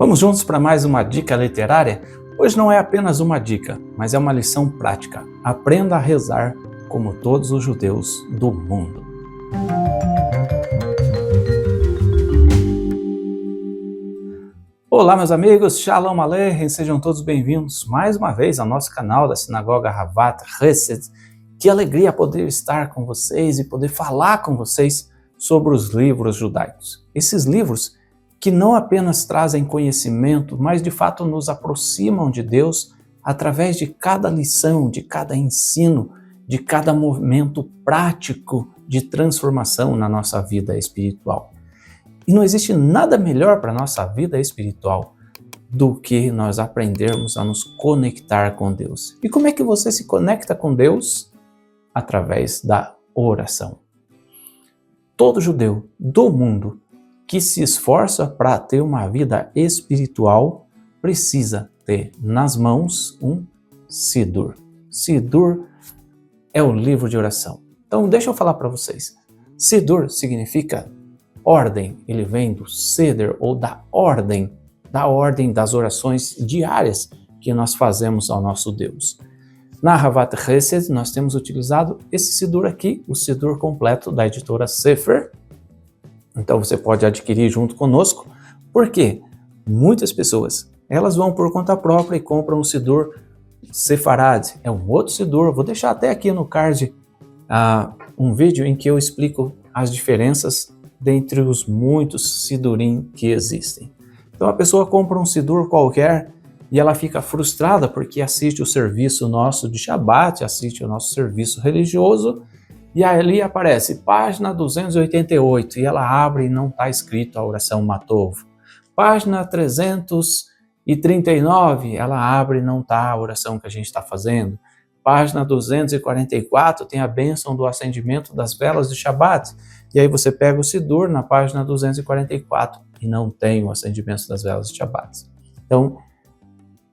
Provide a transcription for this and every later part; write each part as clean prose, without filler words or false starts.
Vamos juntos para mais uma dica literária? Hoje não é apenas uma dica, mas é uma lição prática. Aprenda a rezar como todos os judeus do mundo. Olá, meus amigos, Shalom Aleichem, sejam todos bem-vindos mais uma vez ao nosso canal da Sinagoga Ahavat Chesed. Que alegria poder estar com vocês e poder falar com vocês sobre os livros judaicos. Esses livros que não apenas trazem conhecimento, mas de fato nos aproximam de Deus através de cada lição, de cada ensino, de cada movimento prático de transformação na nossa vida espiritual. E não existe nada melhor para a nossa vida espiritual do que nós aprendermos a nos conectar com Deus. E como é que você se conecta com Deus? Através da oração. Todo judeu do mundo que se esforça para ter uma vida espiritual precisa ter nas mãos um Sidur. Sidur é o livro de oração. Então deixa eu falar para vocês. Sidur significa ordem. Ele vem do Seder ou da ordem das orações diárias que nós fazemos ao nosso Deus. Na Ahavat Chesed nós temos utilizado esse Sidur aqui, o Sidur completo da editora Sefer. Então você pode adquirir junto conosco, porque muitas pessoas, elas vão por conta própria e compram o Sidur Sefarad, é um outro Sidur. Vou deixar até aqui no card um vídeo em que eu explico as diferenças dentre os muitos Sidurim que existem. Então a pessoa compra um Sidur qualquer e ela fica frustrada porque assiste o serviço nosso de Shabbat, assiste o nosso serviço religioso, e ali aparece página 288 e ela abre e não está escrito a oração Matov. Página 339, ela abre e não está a oração que a gente está fazendo. Página 244 tem a bênção do acendimento das velas de Shabbat. E aí você pega o Sidur na página 244 e não tem o acendimento das velas de Shabbat. Então,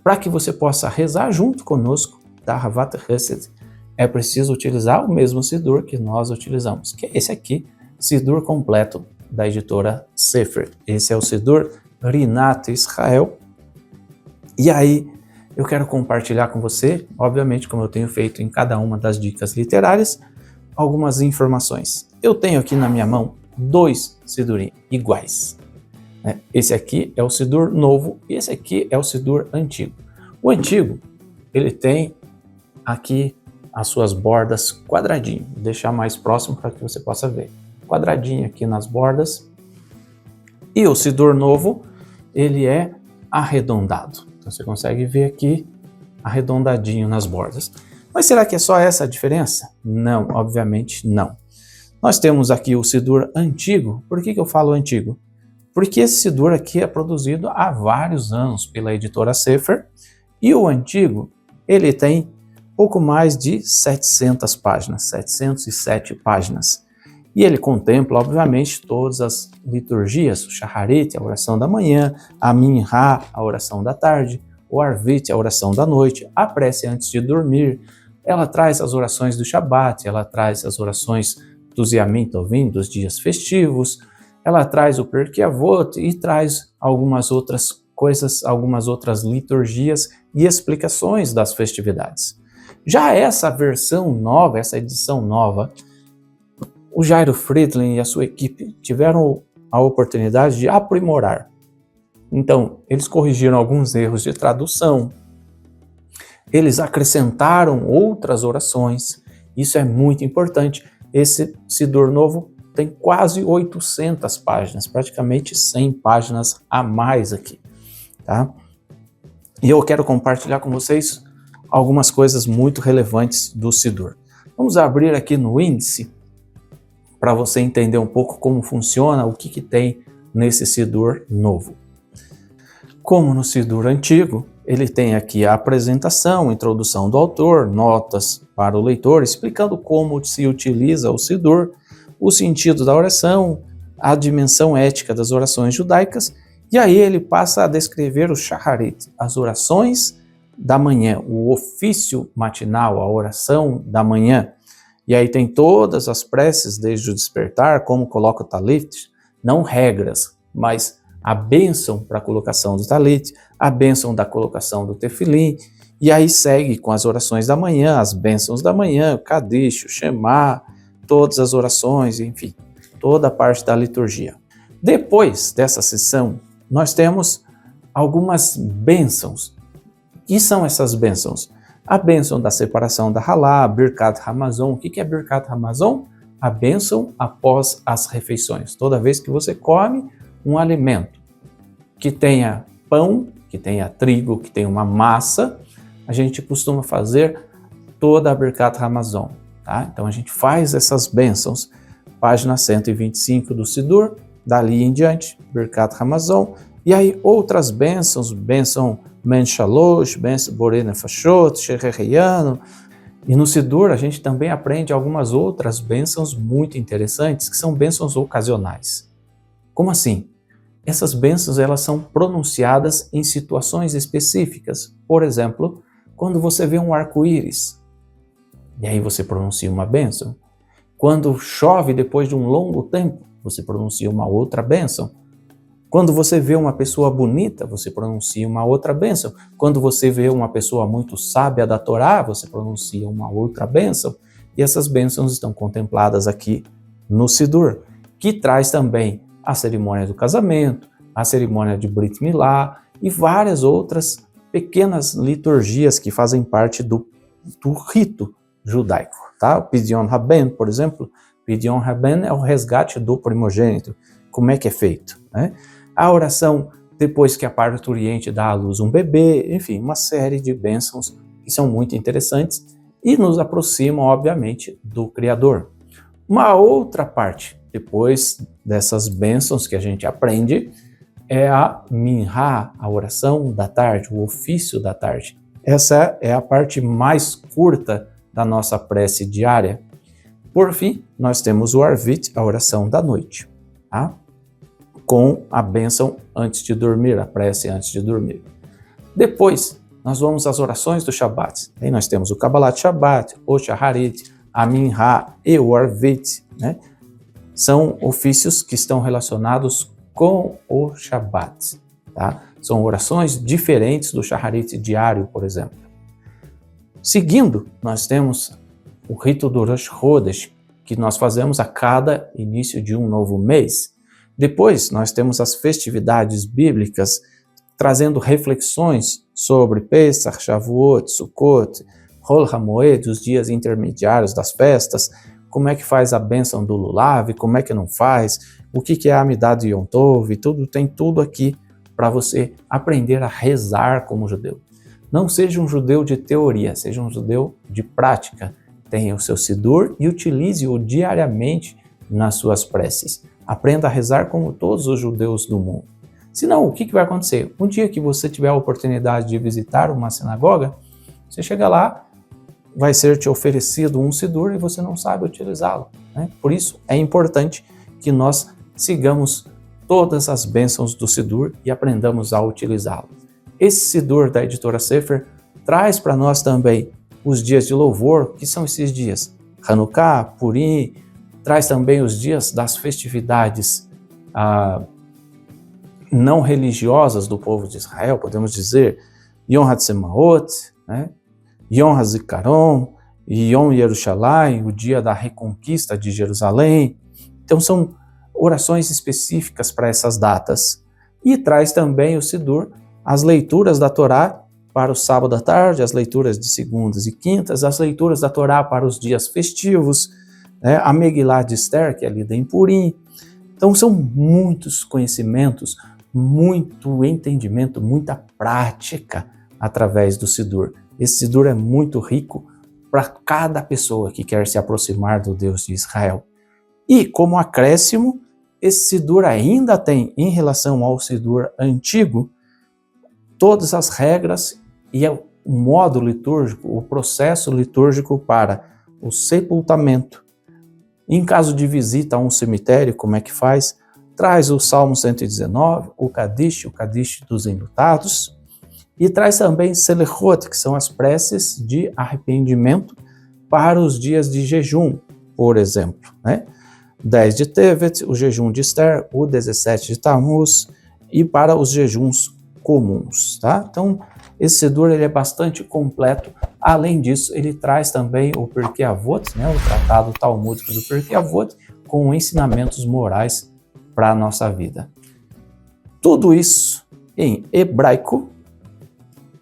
para que você possa rezar junto conosco da Ahavat Chesed, é preciso utilizar o mesmo Sidur que nós utilizamos, que é esse aqui, Sidur completo da editora Sefer. Esse é o Sidur Rinat Israel. E aí, eu quero compartilhar com você, obviamente, como eu tenho feito em cada uma das dicas literárias, algumas informações. Eu tenho aqui na minha mão 2 Sidurim iguais. Esse aqui é o Sidur novo e esse aqui é o Sidur antigo. O antigo, ele tem aqui as suas bordas quadradinho. Vou deixar mais próximo para que você possa ver. Quadradinho aqui nas bordas. E o Sidur novo, ele é arredondado. Então você consegue ver aqui arredondadinho nas bordas. Mas será que é só essa a diferença? Não, obviamente não. Nós temos aqui o Sidur antigo. Por que eu falo antigo? Porque esse Sidur aqui é produzido há vários anos pela editora Sefer. E o antigo, ele tem pouco mais de 700 páginas, 707 páginas. E ele contempla, obviamente, todas as liturgias, o Shacharit, a oração da manhã, a Minha, a oração da tarde, o Arvit, a oração da noite, a prece antes de dormir. Ela traz as orações do Shabat, ela traz as orações dos Yamim Tovim, dos dias festivos, ela traz o Pirkei Avot e traz algumas outras coisas, algumas outras liturgias e explicações das festividades. Já essa versão nova, essa edição nova, o Jairo Friedland e a sua equipe tiveram a oportunidade de aprimorar. Então, eles corrigiram alguns erros de tradução, eles acrescentaram outras orações, isso é muito importante. Esse Sidur novo tem quase 800 páginas, praticamente 100 páginas a mais aqui, tá? E eu quero compartilhar com vocês algumas coisas muito relevantes do Sidur. Vamos abrir aqui no índice para você entender um pouco como funciona, o que tem nesse Sidur novo. Como no Sidur antigo, ele tem aqui a apresentação, introdução do autor, notas para o leitor, explicando como se utiliza o Sidur, o sentido da oração, a dimensão ética das orações judaicas, e aí ele passa a descrever o Shacharit, as orações da manhã, o ofício matinal, a oração da manhã. E aí tem todas as preces desde o despertar, como coloca o Talit, não regras, mas a bênção para a colocação do talit, a bênção da colocação do tefilim, e aí segue com as orações da manhã, as bênçãos da manhã, o Kadish, o Shema, todas as orações, enfim, toda a parte da liturgia. Depois dessa sessão, nós temos algumas bênçãos. O que são essas bênçãos? A bênção da separação da Halá, Birkat Hamazon. O que é Birkat Hamazon? A bênção após as refeições. Toda vez que você come um alimento que tenha pão, que tenha trigo, que tenha uma massa, a gente costuma fazer toda a Birkat Hamazon. Tá? Então a gente faz essas bênçãos. Página 125 do Sidur, dali em diante, Birkat Hamazon. E aí outras bênçãos, bênção Men Shalosh, bênção Borei Nefashot, Shechereyano. E no Sidur a gente também aprende algumas outras bênçãos muito interessantes, que são bênçãos ocasionais. Como assim? Essas bênçãos elas são pronunciadas em situações específicas. Por exemplo, quando você vê um arco-íris, e aí você pronuncia uma bênção. Quando chove depois de um longo tempo, você pronuncia uma outra bênção. Quando você vê uma pessoa bonita, você pronuncia uma outra bênção. Quando você vê uma pessoa muito sábia da Torá, você pronuncia uma outra bênção. E essas bênçãos estão contempladas aqui no Sidur, que traz também a cerimônia do casamento, a cerimônia de Brit Milá e várias outras pequenas liturgias que fazem parte do rito judaico. Tá? O Pidyon Haben, por exemplo, Pidyon Haben é o resgate do primogênito. Como é que é feito? Né? A oração depois que a parturiente dá à luz um bebê, enfim, uma série de bênçãos que são muito interessantes e nos aproximam, obviamente, do Criador. Uma outra parte, depois dessas bênçãos que a gente aprende, é a Minhá, a oração da tarde, o ofício da tarde. Essa é a parte mais curta da nossa prece diária. Por fim, nós temos o Arvit, a oração da noite, tá? Com a bênção antes de dormir, a prece antes de dormir. Depois, nós vamos às orações do Shabat. Aí nós temos o Kabbalat Shabbat, o Shaharit, a Minhá e o Arvit, né? São ofícios que estão relacionados com o Shabat, tá? São orações diferentes do Shaharit diário, por exemplo. Seguindo, nós temos o rito do Rosh Chodesh, que nós fazemos a cada início de um novo mês. Depois, nós temos as festividades bíblicas, trazendo reflexões sobre Pesach, Shavuot, Sukkot, Hol HaMoed, os dias intermediários das festas, como é que faz a bênção do Lulav, como é que não faz, o que é a Amidah de Yom Tov, tem tudo aqui para você aprender a rezar como judeu. Não seja um judeu de teoria, seja um judeu de prática. Tenha o seu Sidur e utilize-o diariamente nas suas preces. Aprenda a rezar como todos os judeus do mundo. Senão, o que vai acontecer? Um dia que você tiver a oportunidade de visitar uma sinagoga, você chega lá, vai ser te oferecido um Sidur e você não sabe utilizá-lo, né? Por isso, é importante que nós sigamos todas as bênçãos do Sidur e aprendamos a utilizá-lo. Esse Sidur da editora Sefer traz para nós também os dias de louvor, que são esses dias. Hanukkah, Purim, traz também os dias das festividades não religiosas do povo de Israel, podemos dizer Yom HaTzemaot, né? Yom HaZikaron, Yom Yerushalayim, o dia da reconquista de Jerusalém. Então são orações específicas para essas datas. E traz também o Sidur as leituras da Torá para o sábado à tarde, as leituras de segundas e quintas, as leituras da Torá para os dias festivos, né? A Megillah de Esther, que é lida em Purim. Então são muitos conhecimentos, muito entendimento, muita prática através do Sidur. Esse Sidur é muito rico para cada pessoa que quer se aproximar do Deus de Israel. E como acréscimo, esse Sidur ainda tem, em relação ao Sidur antigo, todas as regras e o modo litúrgico, o processo litúrgico para o sepultamento. Em caso de visita a um cemitério, como é que faz? Traz o Salmo 119, o Kadish dos enlutados, e traz também Selechot, que são as preces de arrependimento para os dias de jejum, por exemplo, né? 10 de Tevet, o jejum de Esther, o 17 de Tammuz, e para os jejuns comuns, tá? Então, esse Siddur ele é bastante completo. Além disso, ele traz também o Pirkei Avot, né, o tratado talmúdico do Pirkei Avot, com ensinamentos morais para a nossa vida. Tudo isso em hebraico,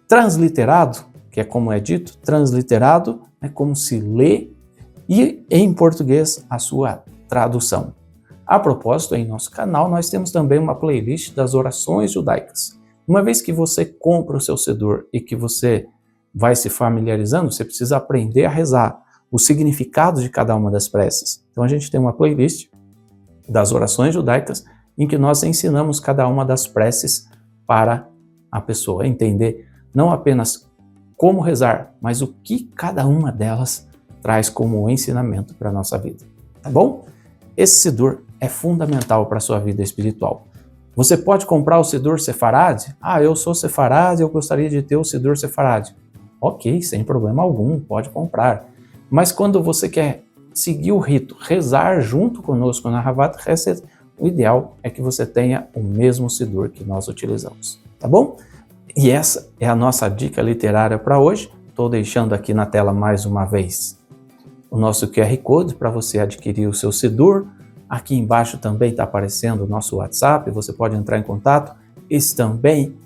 transliterado, que é como é dito, transliterado é como se lê, e em português a sua tradução. A propósito, em nosso canal nós temos também uma playlist das orações judaicas. Uma vez que você compra o seu Siddur e que você vai se familiarizando, você precisa aprender a rezar o significado de cada uma das preces. Então a gente tem uma playlist das orações judaicas em que nós ensinamos cada uma das preces para a pessoa entender não apenas como rezar, mas o que cada uma delas traz como ensinamento para a nossa vida. Tá bom? Esse Siddur é fundamental para a sua vida espiritual. Você pode comprar o Siddur Sefarad? Eu sou Sefarad, eu gostaria de ter o Siddur Sefarad. Ok, sem problema algum, pode comprar. Mas quando você quer seguir o rito, rezar junto conosco na Havat Hesed, o ideal é que você tenha o mesmo Siddur que nós utilizamos, tá bom? E essa é a nossa dica literária para hoje. Estou deixando aqui na tela mais uma vez o nosso QR Code para você adquirir o seu Siddur. Aqui embaixo também está aparecendo o nosso WhatsApp, você pode entrar em contato. Esse também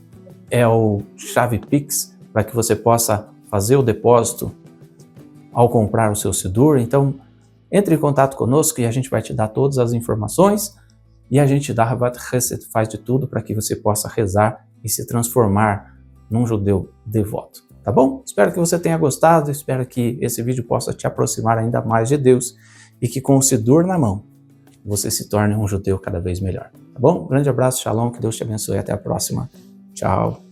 é o chave Pix para que você possa fazer o depósito ao comprar o seu Siddur. Então, entre em contato conosco e a gente vai te dar todas as informações. E a gente da Havat Hesed faz de tudo para que você possa rezar e se transformar num judeu devoto. Tá bom? Espero que você tenha gostado, espero que esse vídeo possa te aproximar ainda mais de Deus e que com o Siddur na mão você se torne um judeu cada vez melhor. Tá bom? Um grande abraço, shalom, que Deus te abençoe e até a próxima. Tchau.